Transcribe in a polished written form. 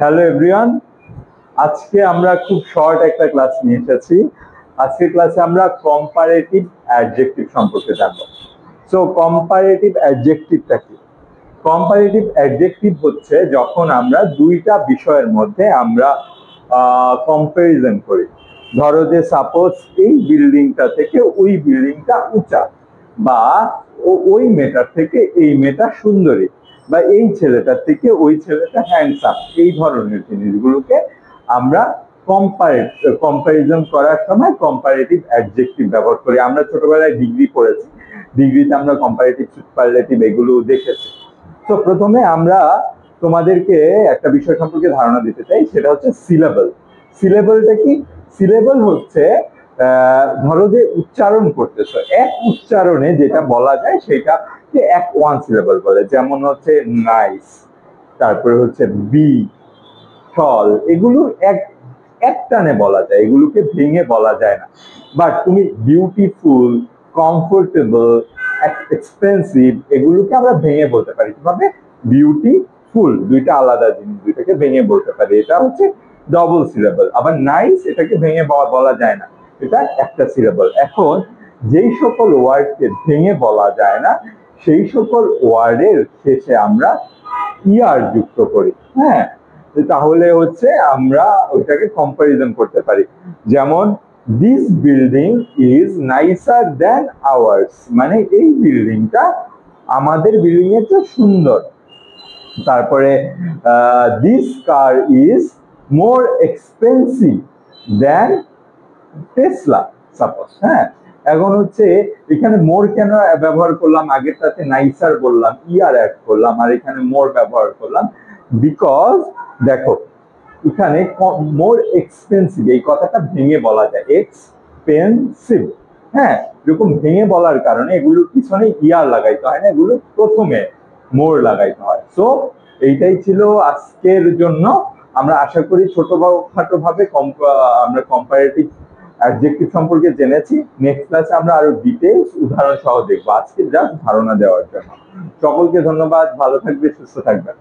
Hello everyone, আজকে আমরা খুব শর্ট একটা ক্লাস নিয়ে এসেছি। আজকের ক্লাসে আমরা কম্পারেটিভ অ্যাডজেক্টিভ সম্পর্কে জানবো। সো কম্পারেটিভ অ্যাডজেক্টিভটা কি? কম্পারেটিভ অ্যাডজেক্টিভ হচ্ছে যখন আমরা দুইটা বিষয়ের মধ্যে আমরা কম্পারিজন করি। ধরো যে সাপোজ এই বিল্ডিংটা থেকে ওই বিল্ডিংটা উঁচা, বা ওই মেয়েটার থেকে এই মেয়েটা সুন্দরী, বা এই ছেলেটার থেকে ওই ছেলেটা হ্যান্ডসাম, এই ধরনের জিনিসগুলোকে আমরা কম্পারিজন করার সময় কম্পারেটিভ অ্যাডজেক্টিভ ব্যবহার করি। আমরা ছোটবেলায় ডিগ্রি পড়েছি, ডিগ্রিতে আমরা কম্পারেটিভ সুপারলেটিভ এগুলো দেখেছি। তো প্রথমে আমরা তোমাদেরকে একটা বিষয় সম্পর্কে ধারণা দিতে চাই, সেটা হচ্ছে সিলেবল। সিলেবলটা কি? সিলেবল হচ্ছে ধরো যে উচ্চারণ করতেছো, এক উচ্চারণে যেটা বলা যায় সেটাকে ওয়ান সিলেবল বলে। যেমন হচ্ছে নাইস, তারপরে হচ্ছে বি, টল, এগুলো এক টানে বলা যায়, এগুলোকে ভেঙে বলা যায় না। বাট তুমি বিউটিফুল, কমফোর্টেবল, এক্সপেন্সিভ, এগুলোকে আমরা ভেঙে বলতে পারি। কিভাবে? বিউটিফুল দুইটা আলাদা জিনিস, দুইটাকে ভেঙে বলতে পারি, এটা হচ্ছে ডবল সিলেবল। আবার নাইস, এটাকে ভেঙে বলা যায় না, এটা একটা সিলেবল। এখন যেই সকল ওয়ার্ডকে ভেঙে বলা যায় না সেই সকল ওয়ার্ডের শেষে আমরা ইয়ার যুক্ত করি। হ্যাঁ, তাহলে হচ্ছে আমরা ওইটাকে কম্পারিজন করতে পারি। যেমন this building is nicer than ours, মানে এই বিল্ডিংটা আমাদের বিল্ডিং এর চেয়ে সুন্দর। তারপরে this car is more expensive than Tesla, suppose. হ্যাঁ, এখন হচ্ছে এখানে মোর কেন ব্যবহার করলাম? আগেরটাতে নাইসার বললাম, ইয়ার অ্যাড করলাম, আর এখানে মোর ব্যবহার করলাম বিকজ দেখো এখানে মোর এক্সপেন্সিভ এই কথাটা ভেঙে বলা যায়, এক্সপেন্সিভ। হ্যাঁ, এরকম ভেঙে বলার কারণে এগুলোর পিছনে ইয়ার লাগাইতে হয় না, এগুলো প্রথমে মোর লাগাইতে হয়। সো এইটাই ছিল আজকের জন্য। আমরা আশা করি ছোটখাটো ভাবে আমরা কম্পারেটিভ অ্যাডজেক্টিভ সম্পর্কে জেনেছি। নেক্সট ক্লাসে আমরা আরো ডিটেইলস উদাহরণ সহ দেখবো। আজকে জাস্ট ধারণা দেওয়ার জন্য সকলকে ধন্যবাদ। ভালো থাকবে, সুস্থ থাকবেন।